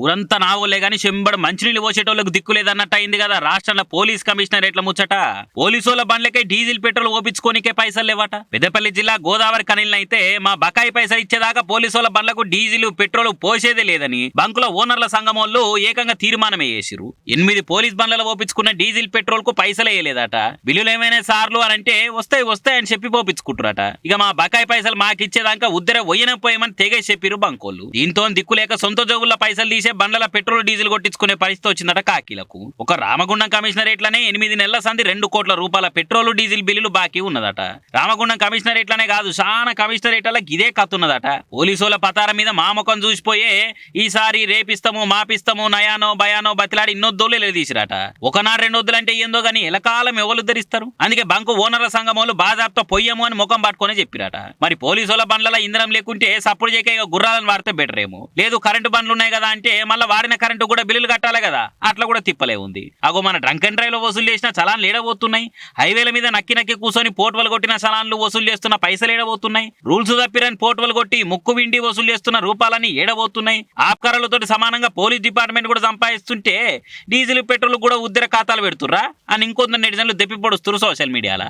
ఊరంతా నావోలే గాని చెంబడు మంచినీళ్ళు పోసేటోళ్ళకు దిక్కు లేదన్నట్టు అయింది కదా రాష్ట్రంలో పోలీస్ కమిషనర్ ఎట్లా ముచ్చట. పోలీసుల బండ్లకే డీజిల్ పెట్రోల్ ఓపించుకోనికే పైసలు లేవట. పెద్దపల్లి జిల్లా గోదావరి కనిలనైతే మా బకాయి పైసలు ఇచ్చేదాకా పోలీసుల బండ్లకు డీజిల్ పెట్రోల్ పోసేదే లేదని బంకుల ఓనర్ల సంఘం వాళ్ళు ఏకంగా తీర్మానమే చేసిరు. 8 పోలీస్ బండ్లలో ఓపించుకున్న డీజిల్ పెట్రోల్ కు పైసలే వేయలేదట. బిల్లులు ఏమైనా సార్లు అని అంటే వస్తాయి అని చెప్పి పోపించుకుంటారట. ఇక మా బకాయి పైసలు మాకిచ్చేదాకా ఉద్దర పోయమని తెగేసి చెప్పిరు బంకోళ్ళు. దీంతో దిక్కులేక సొంత జోగుల్లో పైసలు తీసే బండ్ల పెట్రోల్ డీజిల్ కొట్టించుకునే పరిస్థితి వచ్చిందట కాకీలకు. ఒక రామగుండం కమిషనరేట్లనే 8 నెలల సంది 2 కోట్ల రూపాయల పెట్రోల్ డీజిల్ బిల్లులు బాకీ ఉన్నదట. రామగుండం కమిషనరేట్లనే కాదు చాలా కమిషనరేట్ల ఇదే కత్తున్నదట. పోలీసుల పతారం మీద మా ముఖం చూసిపోయే ఈసారి రేపిస్తాము మాపిస్తాము నయానో భయానో బతిలాడి ఇన్నొద్దోళ్ళు ఎలదీసిరట. ఒకనాడు 2 వద్దులంటే ఏందో గానీ ఎలకాలం ఎవరు ధరిస్తారు. అందుకే బంకు ఓనర్ల సంఘమోళ్ళు బాజాబ్తో పొయ్యము అని ముఖం పట్టుకునే చెప్పిరట. మరి పోలీసుల బండ్ల ఇంధనం లేకుంటే సప్పుడు చేకే గుర్రాలను వాడితే బెటర్ ఏమో. లేదు కరెంటు బండ్లు ఉన్నాయి కదా అంటే మళ్ళీ వాడిన కరెంటు కూడా బిల్లులు కట్టాలి కదా, అట్లా కూడా తిప్పలే ఉంది. అగో మన డ్రంక్ అండ్ డ్రైవ్ లో వసూలు చేసిన చలాన్లు ఏడబోతున్నాయి. హైవేల మీద నక్కి కూర్చొని పోటువలు కొట్టిన చలాన్లు వసూలు చేస్తున్న పైసలు ఏడబోతున్నాయి. రూల్స్ తప్పిరని పోటువలు కొట్టి ముక్కు విండి వసూలు చేస్తున్న రూపాలని ఏడబోతున్నాయి. ఆప్కారాలతో సమానంగా పోలీస్ డిపార్ట్మెంట్ కూడా సంపాదిస్తుంటే డీజిల్ పెట్రోల్ కూడా ఉద్దర ఖాతాలు పెడుతుర్రా అని ఇంకొంత నెటిజన్లు దెప్పి పొడుస్తున్నారు సోషల్ మీడియాలో.